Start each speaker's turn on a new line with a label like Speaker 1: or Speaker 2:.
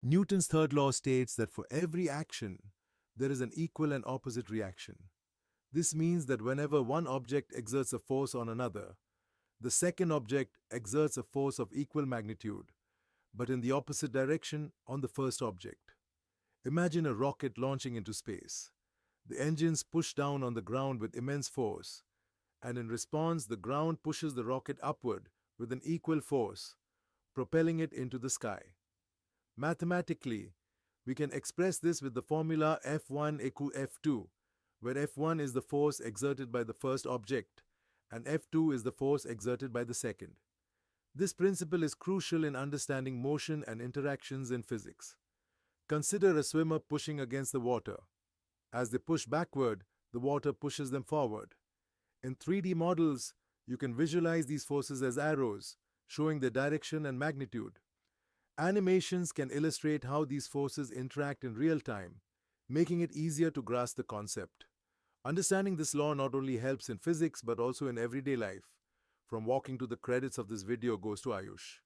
Speaker 1: Newton's third law states that for every action, there is an equal and opposite reaction. This means that whenever one object exerts a force on another, the second object exerts a force of equal magnitude, but in the opposite direction on the first object. Imagine a rocket launching into space. The engines push down on the ground with immense force, and in response, the ground pushes the rocket upward with an equal force, propelling it into the sky. Mathematically, we can express this with the formula F1 equal F2, where F1 is the force exerted by the first object and F2 is the force exerted by the second. This principle is crucial in understanding motion and interactions in physics. Consider a swimmer pushing against the water. As they push backward, the water pushes them forward. In 3D models, you can visualize these forces as arrows, showing their direction and magnitude. Animations can illustrate how these forces interact in real time, making it easier to grasp the concept. Understanding this law not only helps in physics but also in everyday life. From walking to the credits of this video goes to Ayush.